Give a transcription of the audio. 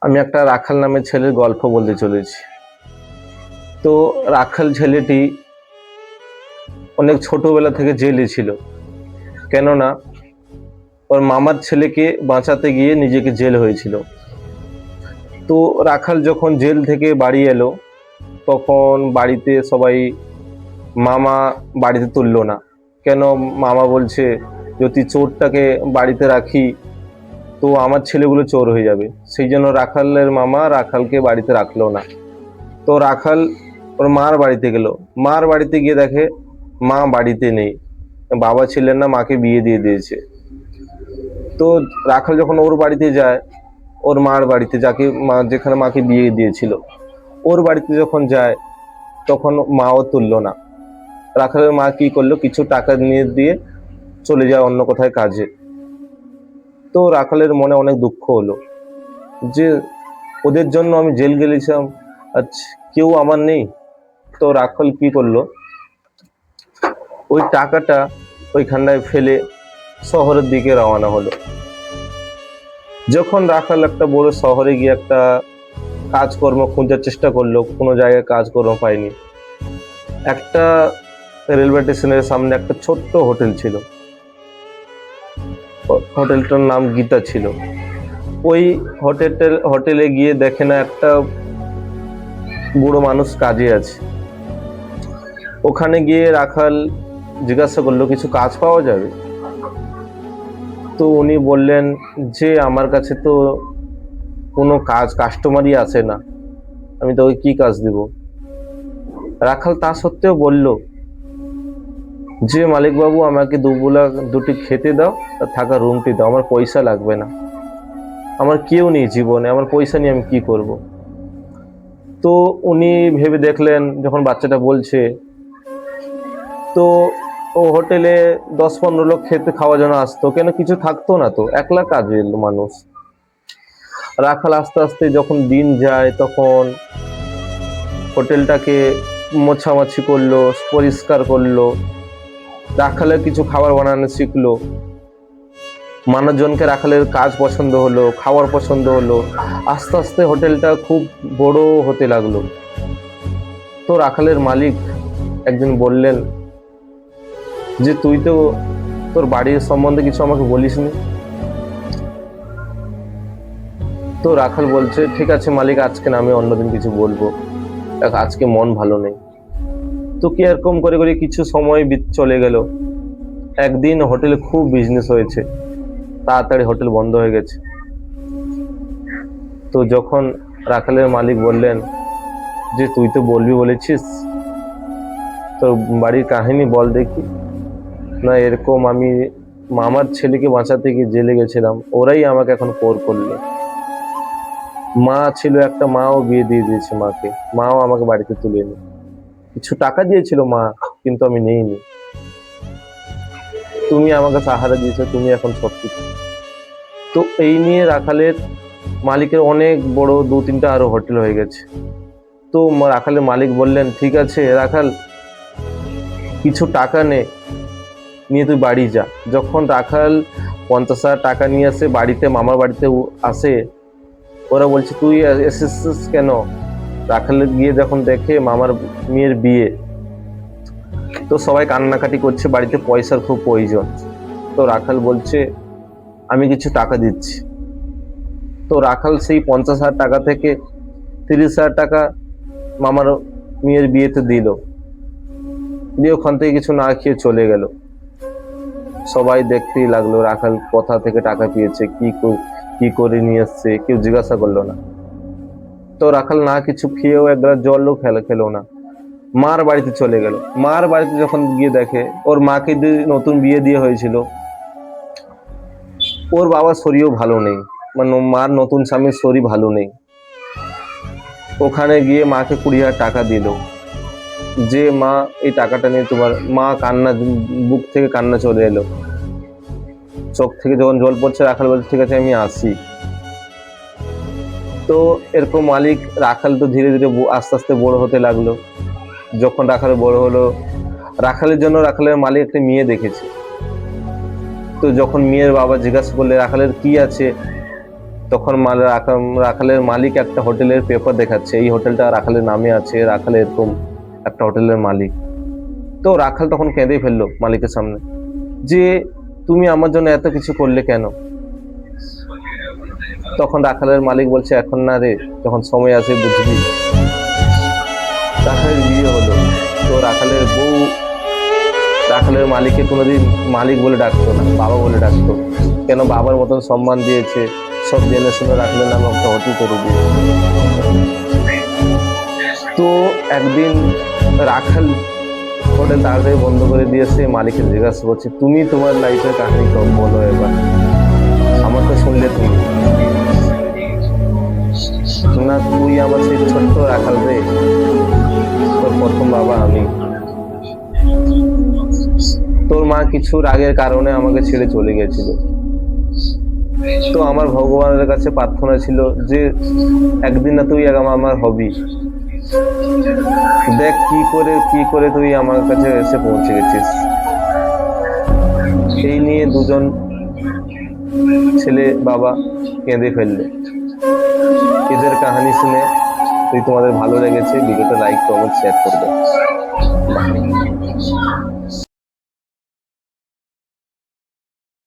আমি একটা রাখাল নামের ছেলের গল্প বলতে চলেছি। তো রাখাল ছেলেটি অনেক ছোটবেলা থেকে জেলে ছিল, কেননা ওর মামার ছেলেকে বাঁচাতে গিয়ে নিজেকে জেল হয়েছিল। তো রাখাল যখন জেল থেকে বাড়ি এলো, তখন বাড়িতে সবাই, মামা বাড়িতে তুললো না। কেন? মামা বলছে যদি চোরটাকে বাড়িতে রাখি তো আমার ছেলেগুলো চোর হয়ে যাবে। সেই জন্য রাখালের মামা রাখালকে বাড়িতে রাখলো না। তো রাখাল ওর মার বাড়িতে গেল। মার বাড়িতে গিয়ে দেখে মা বাড়িতে নেই, বাবা ছিলেন না, মাকে বিয়ে দিয়ে দিয়েছে। তো রাখাল যখন ওর বাড়িতে যায়, ওর মার বাড়িতে, যেখানে মাকে বিয়ে দিয়েছিল, ওর বাড়িতে যখন যায় তখন মাও তুললো না। রাখালের মা কি করলো, কিছু টাকা নিয়ে দিয়ে চলে যায় অন্য কোথায় কাজে। তো রাখালের মনে অনেক দুঃখ হলো যে ওদের জন্য আমি জেল গেলেছিলাম, আজ কেউ আমার নেই। তো রাখাল কি করলো, ওই টাকাটা ওইখানটায় ফেলে শহরের দিকে রওনা হলো। যখন রাখাল একটা বড় শহরে গিয়ে একটা কাজকর্ম খোঁজার চেষ্টা করলো, কোনো জায়গায় কাজকর্ম পায়নি। একটা রেলওয়ে স্টেশনের সামনে একটা ছোট্ট হোটেল ছিল, হোটেলটার নাম গীতা ছিল। ওই হোটেলে গিয়ে দেখে না একটা বুড়ো মানুষ কাজে আছে। ওখানে গিয়ে রাখাল জিজ্ঞাসা করলো কিছু কাজ পাওয়া যাবে? তো উনি বললেন যে আমার কাছে তো কোনো কাস্টমারই আসে না, আমি তোকে কি কাজ দিব? রাখাল তা সত্ত্বেও বলল যে মালিক বাবু, আমাকে দুবেলা দুটি খেতে দাও আর থাকা রুমটি দাও, আমার পয়সা লাগবে না, আমার কেউ নেই জীবনে, আমার পয়সা নিয়ে আমি কি করব? তো উনি ভেবে দেখলেন, যখন বাচ্চাটা বলছে, তো ও হোটেলে 10-15 লোক খেতে খাওয়ার জন্য আসতো, কেন কিছু থাকতো না, তো একলা কাজে এলো মানুষ। রাখাল আস্তে আস্তে যখন দিন যায়, তখন হোটেলটাকে মোছামাছি করলো, পরিষ্কার করলো, রাখালের কিছু খাবার বানানো শিখলো। মানুষজনকে রাখালের কাজ পছন্দ হলো, খাবার পছন্দ হলো। আস্তে আস্তে হোটেলটা খুব বড় হতে লাগলো। তো রাখালের মালিক একদিন বললেন যে তুই তো তোর বাড়ির সম্বন্ধে কিছু আমাকে বলিসনি। তো রাখাল বলছে ঠিক আছে মালিক, আজকে না, আমি অন্যদিন কিছু বলবো, আজকে মন ভালো নেই। তো কি এরকম করে করে কিছু সময় চলে গেল। একদিন হোটেলে খুব বিজনেস হয়েছে, তাড়াতাড়ি হোটেল বন্ধ হয়ে গেছে। তো যখন রাখালের মালিক বললেন যে তুই তো বলবি বলেছিস, তোর বাড়ির কাহিনী বল দেখি। না, এরকম আমি মামার ছেলেকে বাঁচাতে গিয়ে জেলে গেছিলাম, ওরাই আমাকে এখন পর করলো। মা ছিল একটা, মাও বিয়ে দিয়ে দিয়েছে মাকে, মাও আমাকে বাড়িতে তুলে নি। কিছু টাকা দিয়েছিল মা, কিন্তু আমি নেইনি। তুমি আমাকে সাহারা দিয়েছো, তুমি এখন সবকিছু। তো এই নিয়ে রাখালের মালিকের অনেক বড় 2-3টা আরো হোটেল হয়ে গেছে। তো রাখালের মালিক বললেন ঠিক আছে রাখাল, কিছু টাকা নিয়ে তুই বাড়ি যা। যখন রাখাল 50,000 টাকা নিয়ে আসে বাড়িতে, মামার বাড়িতে আসে, ওরা বলছে তুই এসেছিস কেন? রাখাল গিয়ে যখন দেখে মামার মেয়ের বিয়ে, তো সবাই কান্নাকাটি করছে, বাড়িতে পয়সার খুব প্রয়োজন। তো রাখাল বলছে আমি কিছু টাকা দিচ্ছি। তো রাখাল সেই 50,000 টাকা থেকে 30,000 টাকা মামার মেয়ের বিয়েতে দিল, দিয়ে ওখান থেকে কিছু না খেয়ে চলে গেল। সবাই দেখতেই লাগলো রাখাল কোথা থেকে টাকা পেয়েছে, কি করে নিয়ে এসছে, কেউ জিজ্ঞাসা করলো না। তো রাখাল না কিছু খেয়েও এক গ্লাস জলও খেলো না, মার বাড়িতে চলে গেল। মার বাড়িতে যখন গিয়ে দেখে ওর মাকে নতুন বিয়ে দিয়ে হয়েছিল, ওর বাবার শরীরও ভালো নেই, মানে মার নতুন স্বামীর শরীর ভালো নেই। ওখানে গিয়ে মাকে 20,000 টাকা দিল, যে মা এই টাকাটা নিয়ে তোমার। মা কান্না, বুক থেকে কান্না চলে এলো, চোখ থেকে যখন জল পড়ছে, রাখাল বলছে ঠিক আছে আমি আসি। তো এরকম মালিক, রাখাল তো ধীরে ধীরে আস্তে আস্তে বড় হতে লাগলো। যখন রাখাল বড় হলো, রাখালের জন্য রাখালের মালিক একটা মেয়ে দেখেছে। তো যখন মেয়ের বাবা জিজ্ঞাসা করলে রাখালের কি আছে, তখন রাখালের মালিক একটা হোটেলের পেপার দেখাচ্ছে, এই হোটেলটা রাখালের নামে আছে, রাখাল এরকম একটা হোটেলের মালিক। তো রাখাল তখন কেঁদে ফেললো মালিকের সামনে, যে তুমি আমার জন্য এত কিছু করলে কেন? তখন রাখালের মালিক বলছে, এখন না রে, যখন সময় আসে বুঝবি। রাখালের বিয়ে হলো। তো রাখালের বউ রাখালের মালিককে কোনোদিন মালিক বলে ডাকতো না, বাবা বলে ডাকতো। কেন? বাবার মতন সম্মান দিয়েছে, সব জেনে শুনে রাখালের নামে একটা হোটেল করে দিয়েছে। তো একদিন রাখাল হোটেল তাড়াতাড়ি বন্ধ করে দিয়েছে, মালিককে জিজ্ঞাসা করছে, তুমি তোমার লাইফের কাহিনী কম বলো এবার, আমার তো শুনলে তুমি না, তুই আমার সেই ছোট্ট রাখাল রে, তোর প্রথম বাবা আমি। তোর মা কিছুর আগের কারণে আমাকে ছেড়ে চলে গেছিল। তো আমার ভগবানের কাছে প্রার্থনা ছিল যে একদিন না তুই আমার হবি। দেখ কি করে তুই আমার কাছে এসে পৌঁছে গেছিস। এই নিয়ে দুজন ছেলে বাবা কেঁদে ফেললো। এদের কাহিনী শুনে যদি তোমাদের ভালো লেগেছে, ভিডিওটা লাইক কমেন্ট শেয়ার করবে।